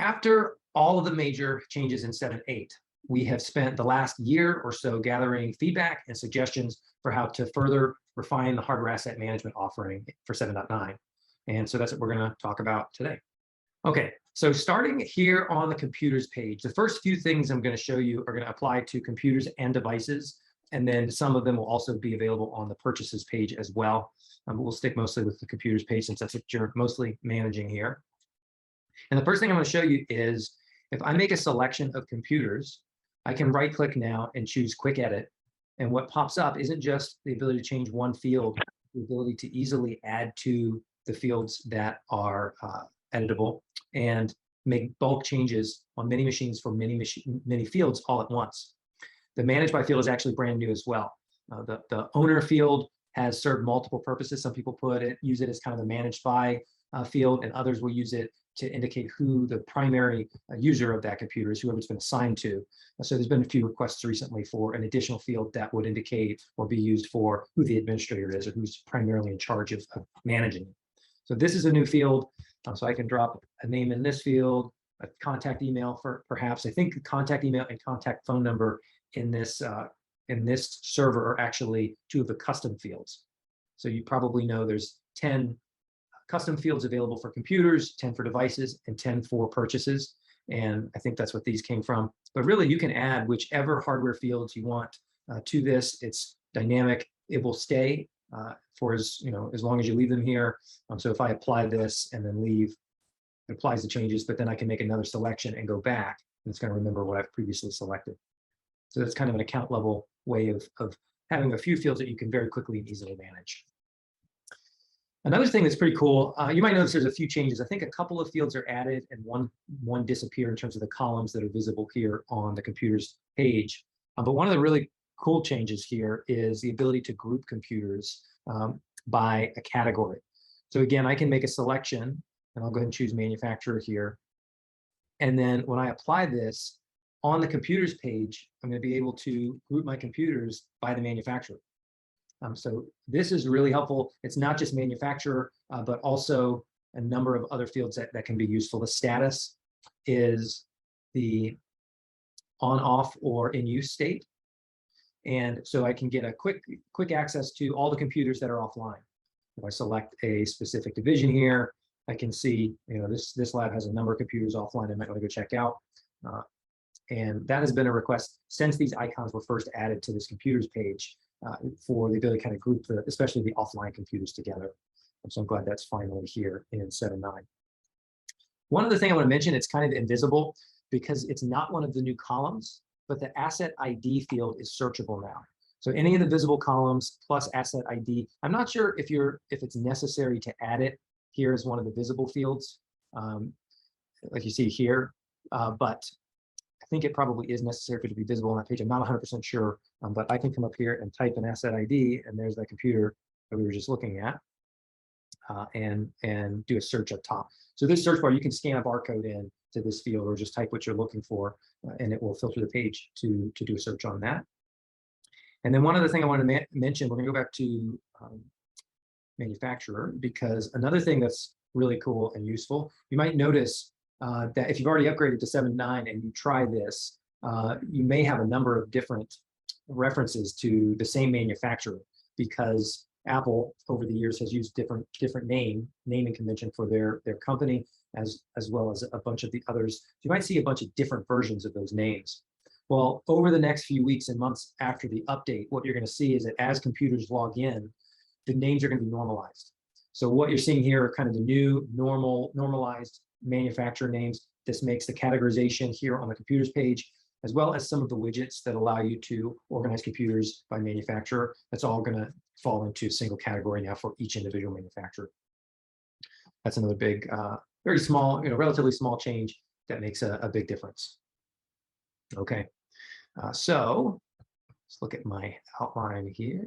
after all of the major changes in 7.8, we have spent the last year or so gathering feedback and suggestions for how to further refine the hardware asset management offering for 7.9. And so that's what we're going to talk about today. Okay, so starting here on the computers page, the first few things I'm going to show you are going to apply to computers and devices, and then some of them will also be available on the purchases page as well. We'll stick mostly with the computers page since that's what you're mostly managing here. And the first thing I'm going to show you is if I make a selection of computers, I can right-click now and choose Quick Edit. And what pops up isn't just the ability to change one field, the ability to easily add to the fields that are editable and make bulk changes on many machines for many fields all at once. The Manage By field is actually brand new as well. The Owner field has served multiple purposes. Some people use it as kind of a Managed By field, and others will use it to indicate who the primary user of that computer is, whoever it's been assigned to. So there's been a few requests recently for an additional field that would indicate or be used for who the administrator is or who's primarily in charge of managing it. So this is a new field. So I can drop a name in this field, a contact email for perhaps. I think contact email and contact phone number in this server are actually two of the custom fields. So you probably know there's 10 custom fields available for computers, 10 for devices, and 10 for purchases. And I think that's what these came from. But really, you can add whichever hardware fields you want to this. It's dynamic. It will stay for as long as you leave them here. So if I apply this and then leave, it applies the changes, but then I can make another selection and go back, and it's going to remember what I've previously selected. So that's kind of an account level way of having a few fields that you can very quickly and easily manage. Another thing that's pretty cool, you might notice there's a few changes. I think a couple of fields are added and one disappear in terms of the columns that are visible here on the computers page. But one of the really cool changes here is the ability to group computers by a category. So again, I can make a selection, and I'll go ahead and choose manufacturer here. And then when I apply this on the computers page, I'm going to be able to group my computers by the manufacturer. So this is really helpful. It's not just manufacturer, but also a number of other fields that can be useful. The status is the on, off, or in use state. And so I can get a quick access to all the computers that are offline. If I select a specific division here, I can see, this lab has a number of computers offline I might want to go check out. And that has been a request since these icons were first added to this computers page for the ability to kind of group especially the offline computers together. So I'm glad that's finally here in 7.9. One other thing I want to mention, it's kind of invisible because it's not one of the new columns, but the asset ID field is searchable now. So any of the visible columns plus asset ID, I'm not sure if it's necessary to add it here as one of the visible fields, like you see here, but I think it probably is necessary for it to be visible on that page. I'm not 100% sure, but I can come up here and type an asset ID, and there's that computer that we were just looking at, and do a search up top. So this search bar, you can scan a barcode in to this field or just type what you're looking for, and it will filter the page to do a search on that. And then one other thing I want to mention, we're going to go back to manufacturer, because another thing that's really cool and useful, you might notice that if you've already upgraded to 7.9 and you try this, you may have a number of different references to the same manufacturer, because Apple over the years has used different naming convention for their company as well as a bunch of the others. You might see a bunch of different versions of those names. Well, over the next few weeks and months after the update, what you're going to see is that as computers log in, the names are going to be normalized. So what you're seeing here are kind of the new normalized manufacturer names. This makes the categorization here on the computers page, as well as some of the widgets that allow you to organize computers by manufacturer. That's all going to fall into a single category now for each individual manufacturer. That's another big, very small, relatively small change that makes a big difference. Okay, so let's look at my outline here.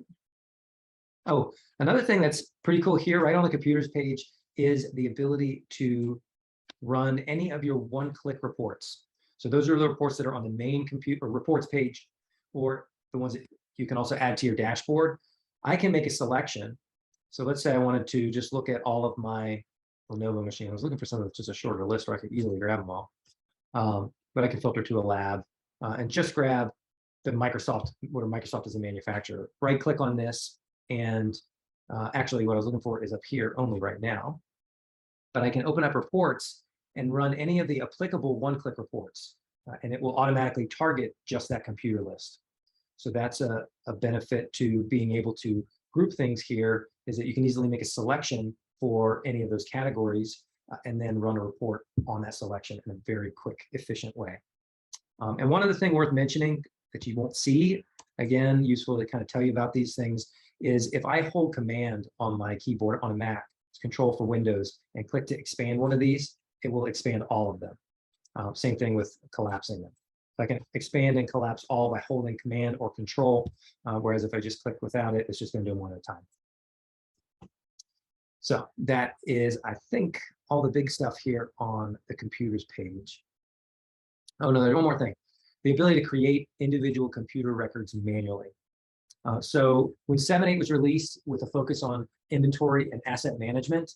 Oh, another thing that's pretty cool here, right on the computers page, is the ability to run any of your one-click reports. So those are the reports that are on the main computer reports page, or the ones that you can also add to your dashboard. I can make a selection. So let's say I wanted to just look at all of my Lenovo machines. I was looking for something that's just a shorter list where I could easily grab them all. but I can filter to a lab and just grab the Microsoft, where Microsoft is a manufacturer. Right click on this, and actually what I was looking for is up here only right now. But I can open up reports and run any of the applicable one-click reports, and it will automatically target just that computer list. So that's a benefit to being able to group things here, is that you can easily make a selection for any of those categories and then run a report on that selection in a very quick, efficient way. And one other thing worth mentioning that you won't see, again, useful to kind of tell you about these things, is if I hold Command on my keyboard on a Mac, it's Control for Windows, and click to expand one of these, it will expand all of them. Same thing with collapsing them. I can expand and collapse all by holding Command or Control, whereas if I just click without it, it's just going to do them one at a time. So that is, I think, all the big stuff here on the computers page. Oh, no, there's one more thing. The ability to create individual computer records manually. So when 7.8 was released with a focus on inventory and asset management,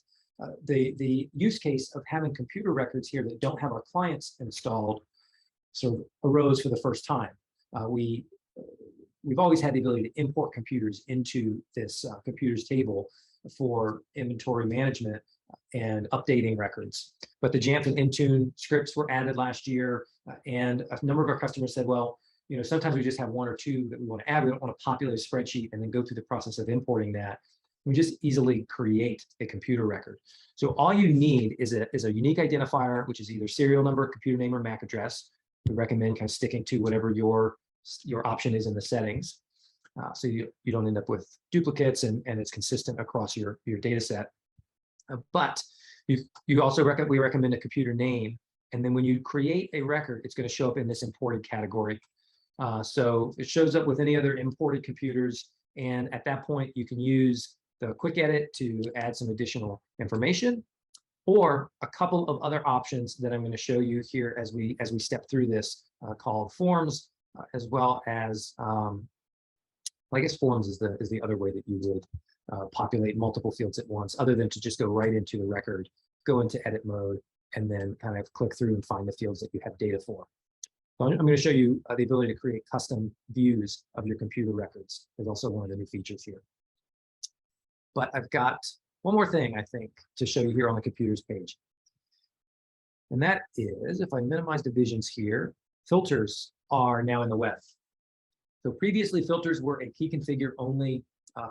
the use case of having computer records here that don't have our clients installed sort of arose for the first time. We've always had the ability to import computers into this computers table for inventory management and updating records. But the Jamf and Intune scripts were added last year, and a number of our customers said, well, you know, sometimes we just have one or two that we want to add. We don't want to populate a spreadsheet and then go through the process of importing that. We just easily create a computer record. So all you need is a unique identifier, which is either serial number, computer name, or MAC address. We recommend kind of sticking to whatever your option is in the settings, so you don't end up with duplicates, and it's consistent across your data set. But we recommend a computer name, and then when you create a record, it's going to show up in this imported category. So it shows up with any other imported computers, and at that point you can use the quick edit to add some additional information, or a couple of other options that I'm going to show you here as we step through this, called forms, as well as I guess forms is the other way that you would populate multiple fields at once, other than to just go right into the record, go into edit mode, and then kind of click through and find the fields that you have data for. So I'm going to show you the ability to create custom views of your computer records. There's also one of the new features here. But I've got one more thing, I think, to show you here on the computers page. And that is, if I minimize divisions here, filters are now in the web. So previously, filters were a key configure only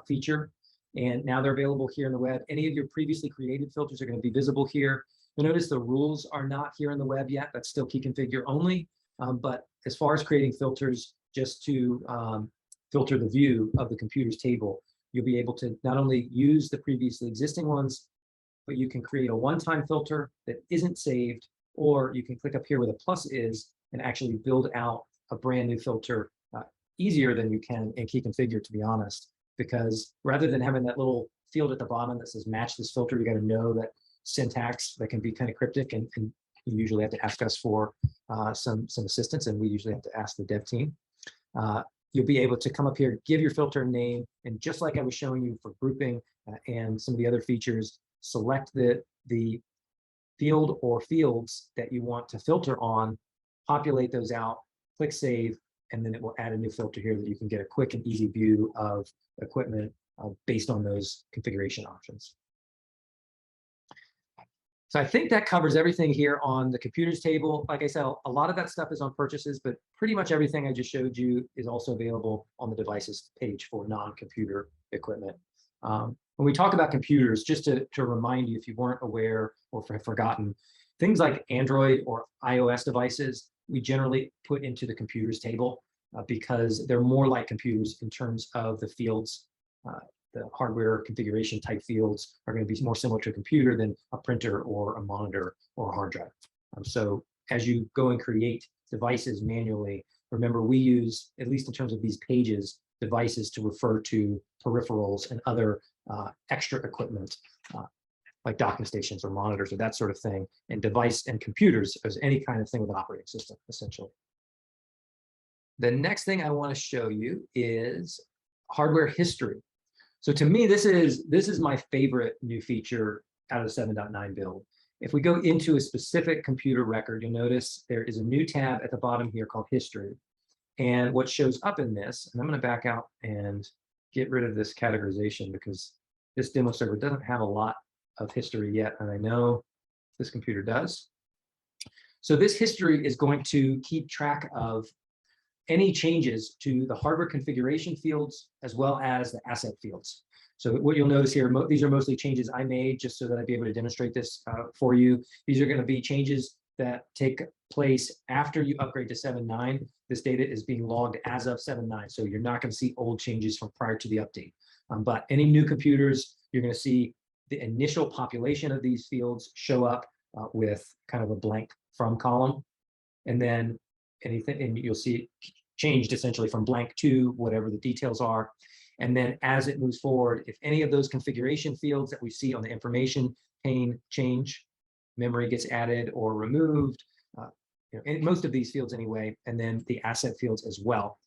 feature, and now they're available here in the web. Any of your previously created filters are going to be visible here. You'll notice the rules are not here in the web yet. That's still key configure only. But as far as creating filters, just to filter the view of the computers table, you'll be able to not only use the previously existing ones, but you can create a one-time filter that isn't saved, or you can click up here where the plus is and actually build out a brand new filter easier than you can in key configure, to be honest, because rather than having that little field at the bottom that says match this filter, you got to know that syntax that can be kind of cryptic, and you usually have to ask us for some assistance, and we usually have to ask the dev team. You'll be able to come up here, give your filter a name, and just like I was showing you for grouping and some of the other features, select the field or fields that you want to filter on, populate those out, click save, and then it will add a new filter here that you can get a quick and easy view of equipment based on those configuration options. So I think that covers everything here on the computers table. Like I said, a lot of that stuff is on purchases, but pretty much everything I just showed you is also available on the devices page for non-computer equipment. When we talk about computers, just to remind you, if you weren't aware or have forgotten, things like Android or iOS devices, we generally put into the computers table because they're more like computers in terms of the fields. The hardware configuration type fields are going to be more similar to a computer than a printer or a monitor or a hard drive. So as you go and create devices manually, remember we use, at least in terms of these pages, devices to refer to peripherals and other extra equipment like docking stations or monitors or that sort of thing, and device and computers as any kind of thing with an operating system, essentially. The next thing I want to show you is hardware history. So to me, this is my favorite new feature out of the 7.9 build. If we go into a specific computer record, you'll notice there is a new tab at the bottom here called History. And what shows up in this, and I'm going to back out and get rid of this categorization because this demo server doesn't have a lot of history yet, and I know this computer does. So this history is going to keep track of any changes to the hardware configuration fields as well as the asset fields. So what you'll notice here, these are mostly changes I made just so that I'd be able to demonstrate this for you. These are going to be changes that take place after you upgrade to 7.9. This data is being logged as of 7.9, so you're not going to see old changes from prior to the update. But any new computers, you're going to see the initial population of these fields show up with kind of a blank from column, and then anything, and you'll see it changed essentially from blank to whatever the details are. And then as it moves forward, if any of those configuration fields that we see on the information pane change, memory gets added or removed, in most of these fields anyway, and then the asset fields as well,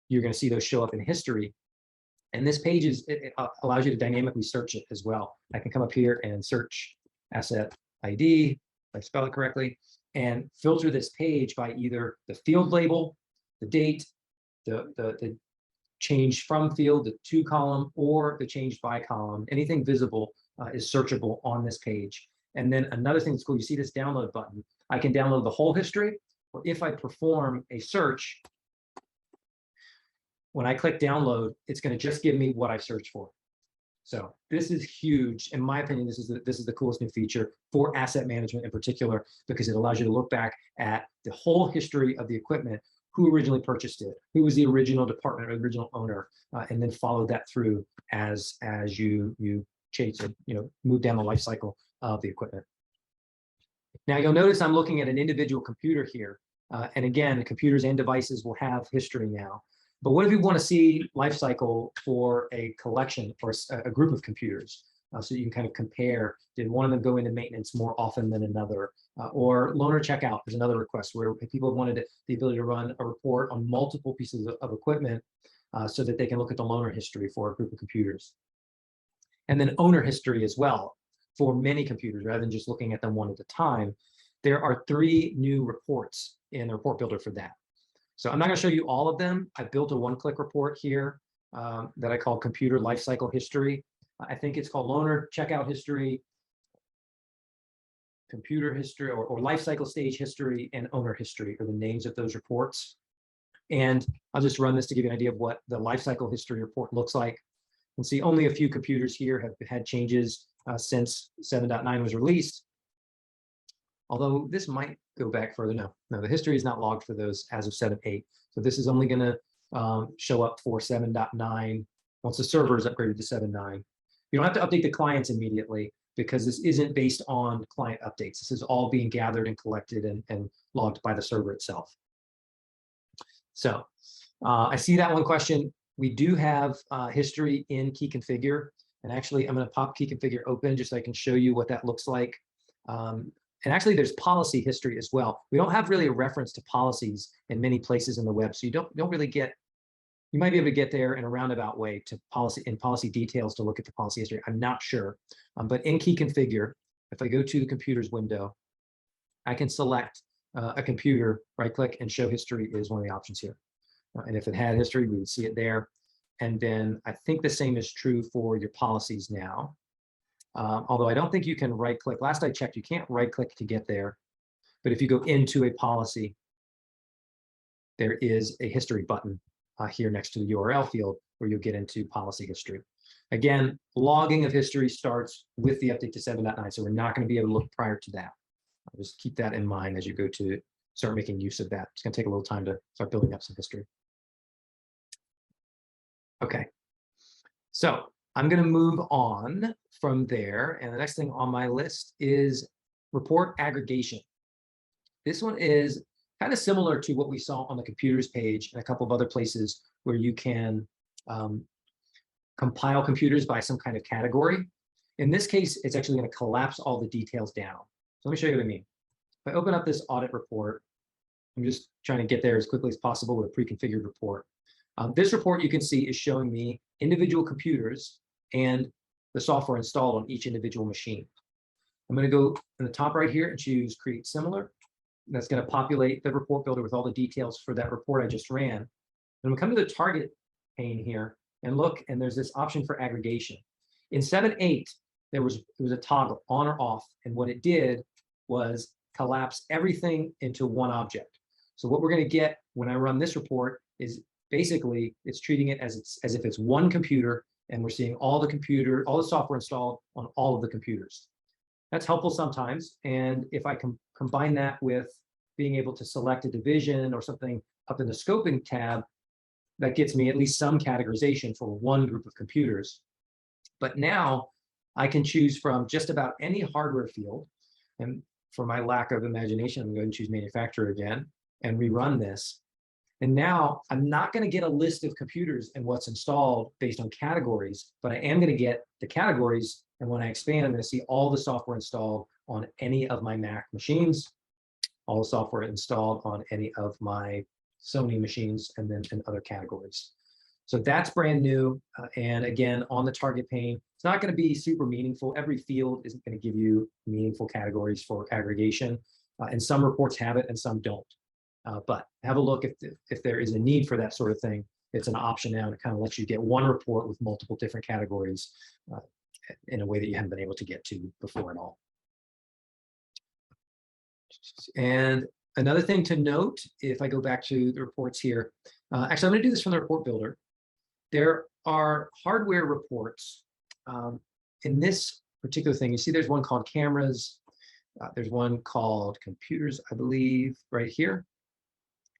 you're going to see those show up in history. And this page it allows you to dynamically search it as well. I can come up here and search asset ID, if I spell it correctly, and filter this page by either the field label, the date, the change from field, the to column, or the changed by column. Anything visible is searchable on this page. And then another thing that's cool, you see this download button. I can download the whole history, or if I perform a search, when I click download, it's going to just give me what I searched for. So this is huge. In my opinion, this is the coolest new feature for asset management in particular, because it allows you to look back at the whole history of the equipment, who originally purchased it, who was the original department or original owner, and then follow that through as you chase it, move down the life cycle of the equipment. Now you'll notice I'm looking at an individual computer here, and again, computers and devices will have history now. But what if we want to see life cycle for a collection or a group of computers? So you can kind of compare, did one of them go into maintenance more often than another? Or loaner checkout is another request where people wanted the ability to run a report on multiple pieces of equipment so that they can look at the loaner history for a group of computers. And then owner history as well for many computers, rather than just looking at them one at a time. There are 3 new reports in the report builder for that. So I'm not going to show you all of them. I built a one-click report here that I call computer lifecycle history. I think it's called loaner checkout history, computer history, or lifecycle stage history, and owner history are the names of those reports. And I'll just run this to give you an idea of what the lifecycle history report looks like. You can see only a few computers here have had changes since 7.9 was released. Although this might go back further. No, the history is not logged for those as of 7.8. So this is only going to show up for 7.9 once the server is upgraded to 7.9. You don't have to update the clients immediately because this isn't based on client updates. This is all being gathered and collected and logged by the server itself. So I see that one question. We do have history in key configure. And actually, I'm going to pop key configure open just so I can show you what that looks like. And actually, there's policy history as well. We don't have really a reference to policies in many places in the web, so you don't really get. You might be able to get there in a roundabout way to policy details to look at the policy history. I'm not sure, but in key configure, if I go to the computers window, I can select a computer, right-click, and show history is one of the options here. And if it had history, we would see it there. And then I think the same is true for your policies now. Although I don't think you can right-click. Last I checked, you can't right-click to get there. But if you go into a policy, there is a history button here next to the URL field where you'll get into policy history. Again, logging of history starts with the update to 7.9, so we're not going to be able to look prior to that. Just keep that in mind as you go to start making use of that. It's going to take a little time to start building up some history. Okay, so I'm going to move on from there, and the next thing on my list is report aggregation. This one is kind of similar to what we saw on the computers page and a couple of other places where you can compile computers by some kind of category. In this case, it's actually going to collapse all the details down. So let me show you what I mean. If I open up this audit report, I'm just trying to get there as quickly as possible with a pre-configured report. This report you can see is showing me individual computers and the software installed on each individual machine. I'm going to go in the top right here and choose create similar. That's going to populate the report builder with all the details for that report I just ran. And I'm going to come to the target pane here and look, and there's this option for aggregation. In 7.8, it was a toggle on or off, and what it did was collapse everything into one object. So what we're going to get when I run this report is basically it's treating it as if it's one computer, and we're seeing all the software installed on all of the computers. That's helpful sometimes, and if I can combine that with being able to select a division or something up in the scoping tab, that gets me at least some categorization for one group of computers. But now I can choose from just about any hardware field, and for my lack of imagination, I'm going to choose manufacturer again and rerun this. And now I'm not going to get a list of computers and what's installed based on categories, but I am going to get the categories. And when I expand, I'm going to see all the software installed on any of my Mac machines, all the software installed on any of my Sony machines, and then in other categories. So that's brand new. And again, on the target pane, it's not going to be super meaningful. Every field isn't going to give you meaningful categories for aggregation. And some reports have it and some don't. But have a look if there is a need for that sort of thing. It's an option now to kind of let you get one report with multiple different categories in a way that you haven't been able to get to before at all. And another thing to note, if I go back to the reports here, actually, I'm going to do this from the report builder. There are hardware reports in this particular thing. You see there's one called cameras. There's one called computers, I believe, right here.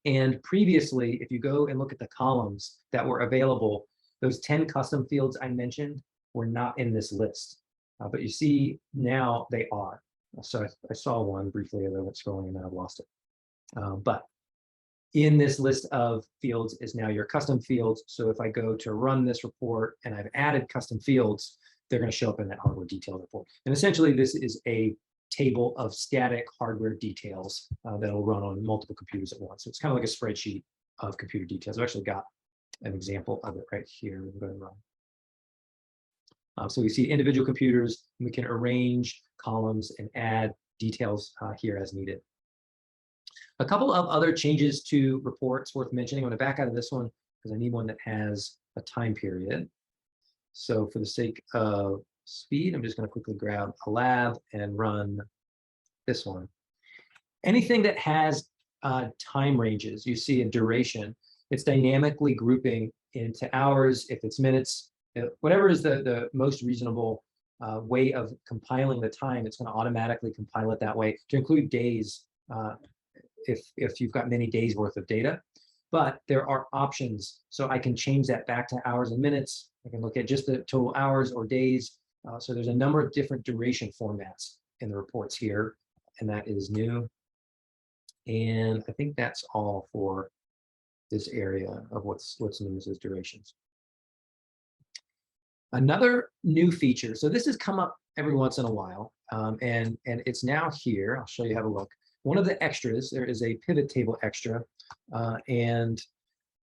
And previously, if you go and look at the columns that were available, those 10 custom fields I mentioned were not in this list. But you see now they are. So I saw one briefly as I went scrolling and now I've lost it. But in this list of fields is now your custom fields. So if I go to run this report and I've added custom fields, they're going to show up in that hardware detail report. And essentially, this is a table of static hardware details that'll run on multiple computers at once. So it's kind of like a spreadsheet of computer details. I've actually got an example of it right here. I'm going to run. So we see individual computers, and we can arrange columns and add details here as needed. A couple of other changes to reports worth mentioning. I'm going to back out of this one because I need one that has a time period. So for the sake of speed, I'm just going to quickly grab a lab and run this one. Anything that has time ranges, you see in duration, it's dynamically grouping into hours, if it's minutes, whatever is the most reasonable way of compiling the time, it's going to automatically compile it that way to include days if you've got many days worth of data. But there are options, so I can change that back to hours and minutes. I can look at just the total hours or days. So there's a number of different duration formats in the reports here, and that is new. And I think that's all for this area of what's new as durations. Another new feature, so this has come up every once in a while, and it's now here. I'll show you how to look. One of the extras, there is a pivot table extra, and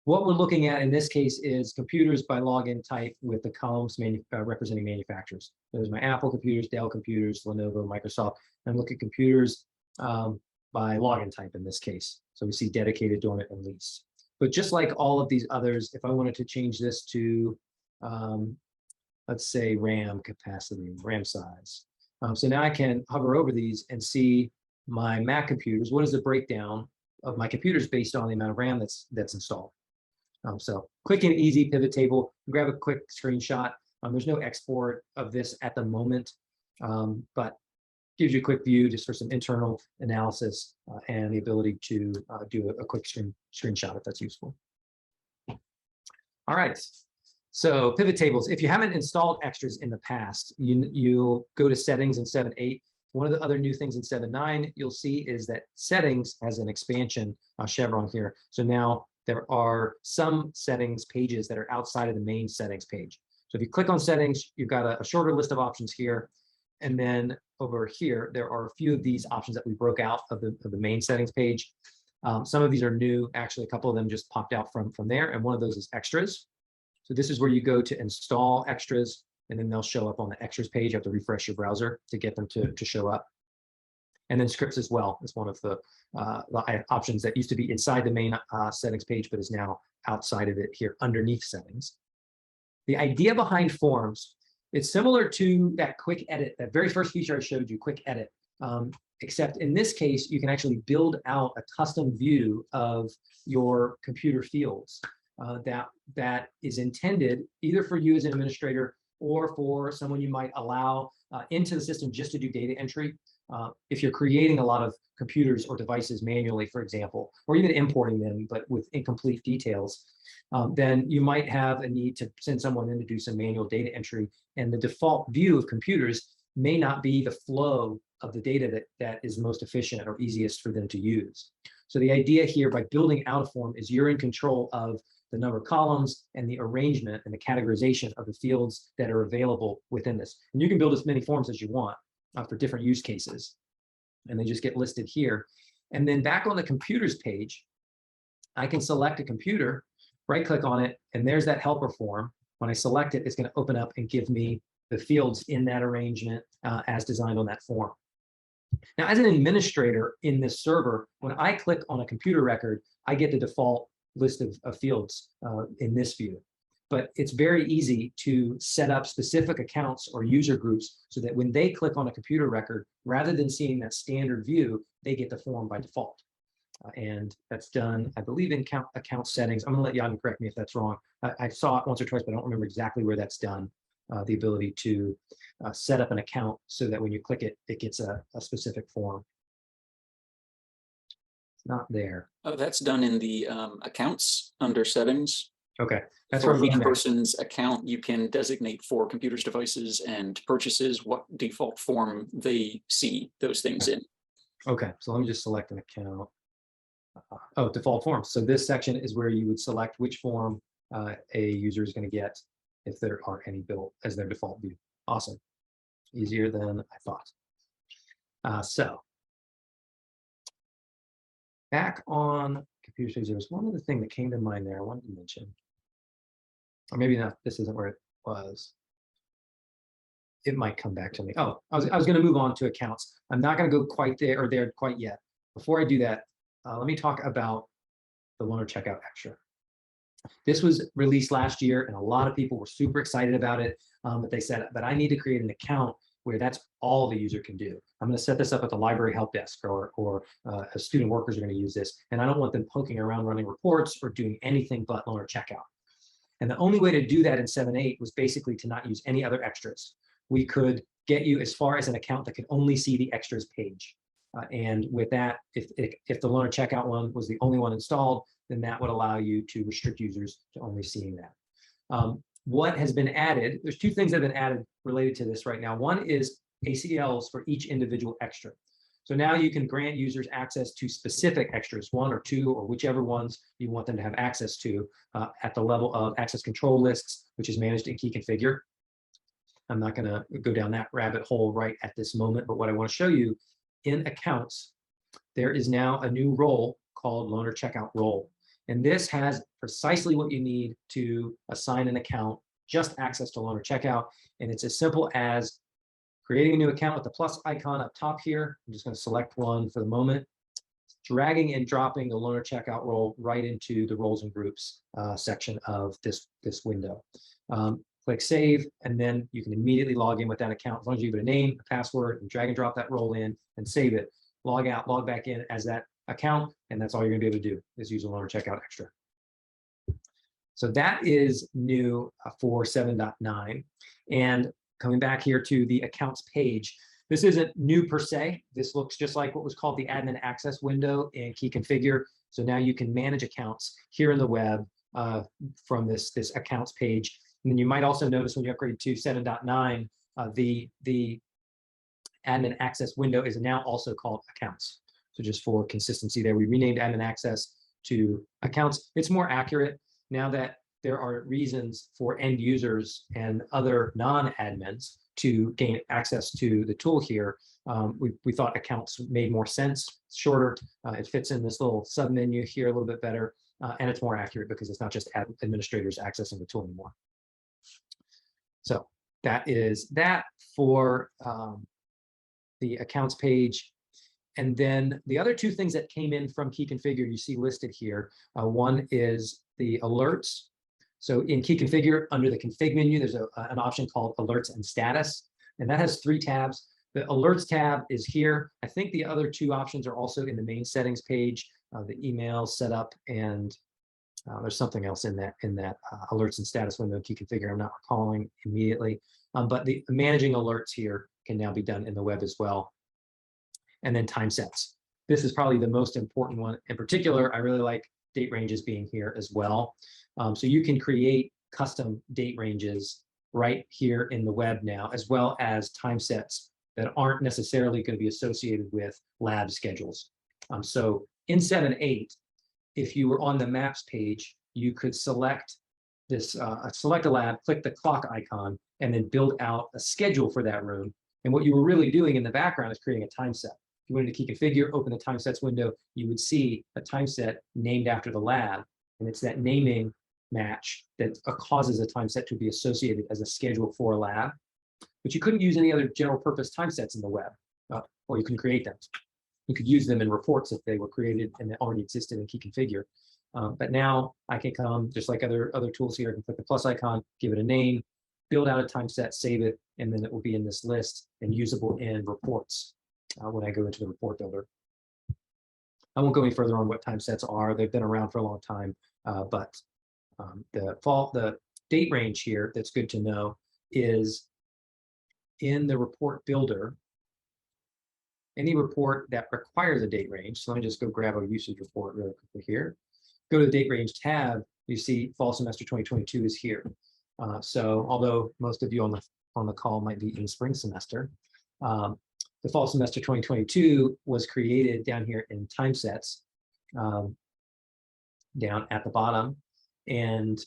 what we're looking at in this case is computers by login type with the columns representing manufacturers. There's my Apple computers, Dell computers, Lenovo, Microsoft, and look at computers by login type in this case. So we see dedicated, dormant, and lease. But just like all of these others, if I wanted to change this to, let's say RAM capacity, RAM size. So now I can hover over these and see my Mac computers. What is the breakdown of my computers based on the amount of RAM that's installed? So quick and easy pivot table. Grab a quick screenshot. There's no export of this at the moment, but gives you a quick view just for some internal analysis and the ability to do a quick screenshot if that's useful. All right. So pivot tables. If you haven't installed extras in the past, you'll go to settings in 7.8. One of the other new things in 7.9 you'll see is that settings has an expansion chevron here. So now there are some settings pages that are outside of the main settings page. So if you click on settings, you've got a shorter list of options here. And then over here, there are a few of these options that we broke out of the main settings page. Some of these are new. Actually, a couple of them just popped out from there. And one of those is extras. So this is where you go to install extras. and then they'll show up on the extras page. You have to refresh your browser to get them to show up. And then scripts as well is one of the options that used to be inside the main settings page, but is now outside of it here underneath settings. The idea behind forms, it's similar to that quick edit, that very first feature I showed you, quick edit, except in this case, you can actually build out a custom view of your computer fields that is intended either for you as an administrator or for someone you might allow into the system just to do data entry. If you're creating a lot of computers or devices manually, for example, or even importing them, but with incomplete details, then you might have a need to send someone in to do some manual data entry. And the default view of computers may not be the flow of the data that is most efficient or easiest for them to use. So the idea here by building out a form is you're in control of the number of columns and the arrangement and the categorization of the fields that are available within this. And you can build as many forms as you want for different use cases. And they just get listed here. And then back on the computers page, I can select a computer, right click on it, and there's that helper form. When I select it, it's going to open up and give me the fields in that arrangement as designed on that form. Now, as an administrator in this server, when I click on a computer record, I get the default list of fields in this view. But it's very easy to set up specific accounts or user groups so that when they click on a computer record, rather than seeing that standard view, they get the form by default. And that's done, I believe, in account settings. I'm going to let Jan correct me if that's wrong. I saw it once or twice, but I don't remember exactly where that's done. The ability to set up an account so that when you click it, it gets a specific form. It's not there. Oh, that's done in the accounts under settings. Okay, that's for where each person's account, you can designate for computers, devices, and purchases what default form they see those things in. Okay, so let me just select an account. Oh, default forms. So this section is where you would select which form a user is going to get if there are any built as their default view. Awesome. Easier than I thought. So back on computer stage, there was one other thing that came to mind there I wanted to mention. Or maybe not, this isn't where it was. It might come back to me. Oh, I was going to move on to accounts. I'm not going to go quite there or there quite yet. Before I do that, let me talk about the loaner checkout extra. This was released last year, and a lot of people were super excited about it. But they said, but I need to create an account where that's all the user can do. I'm going to set this up at the library help desk, or student workers are going to use this, and I don't want them poking around running reports or doing anything but loaner checkout. And the only way to do that in 7.8 was basically to not use any other extras. We could get you as far as an account that could only see the extras page. And with that, if the loaner checkout one was the only one installed, then that would allow you to restrict users to only seeing that. What has been added, there's two things that have been added related to this right now. One is ACLs for each individual extra. So now you can grant users access to specific extras, one or two, or whichever ones you want them to have access to at the level of access control lists, which is managed in key configure. I'm not going to go down that rabbit hole right at this moment, but what I want to show you in accounts, there is now a new role called loaner checkout role. And this has precisely what you need to assign an account, just access to loaner checkout. And it's as simple as creating a new account with the plus icon up top here. I'm just going to select one for the moment, dragging and dropping the loaner checkout role right into the roles and groups section of this window. Click save, and then you can immediately log in with that account. As long as you give it a name, a password, and drag and drop that role in and save it. Log out, log back in as that account, and that's all you're going to be able to do is use a loaner checkout extra. So that is new for 7.9. And coming back here to the accounts page, this isn't new per se. This looks just like what was called the admin access window in key configure. So now you can manage accounts here in the web from this accounts page. And then you might also notice when you upgrade to 7.9, the admin access window is now also called accounts. So just for consistency there, we renamed admin access to accounts. It's more accurate now that there are reasons for end users and other non-admins to gain access to the tool here. We thought accounts made more sense. It's shorter. It fits in this little sub-menu here a little bit better. And it's more accurate because it's not just administrators accessing the tool anymore. So that is that for the accounts page. And then the other two things that came in from Key Configure you see listed here. One is the alerts. So in Key Configure, under the config menu, there's an option called alerts and status, and that has 3 tabs. The alerts tab is here. I think the other 2 options are also in the main settings page, the email setup, and there's something else in that alerts and status window in Key Configure I'm not recalling immediately. But the managing alerts here can now be done in the web as well. And then time sets. This is probably the most important one. In particular, I really like date ranges being here as well. So you can create custom date ranges right here in the web now, as well as time sets that aren't necessarily going to be associated with lab schedules. So in 7.8, if you were on the maps page, you could select this, select a lab, click the clock icon, and then build out a schedule for that room. And what you were really doing in the background is creating a time set. If you went into Key Configure, open the time sets window, you would see a time set named after the lab. And it's that naming match that causes a time set to be associated as a schedule for a lab. But you couldn't use any other general purpose time sets in the web, or you couldn't create them. You could use them in reports if they were created and they already existed in Key Configure. But now I can come, just like other tools here, I can click the plus icon, give it a name, build out a time set, save it, and then it will be in this list and usable in reports when I go into the report builder. I won't go any further on what time sets are. They've been around for a long time, but the date range here that's good to know is in the report builder. Any report that requires a date range, so let me just go grab a usage report really quickly here. Go to the date range tab, you see fall semester 2022 is here. So although most of you on the call might be in spring semester, the fall semester 2022 was created down here in time sets, down at the bottom, and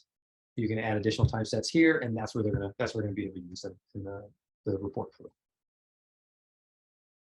you can add additional time sets here, and that's where they're gonna be able to use them in the report.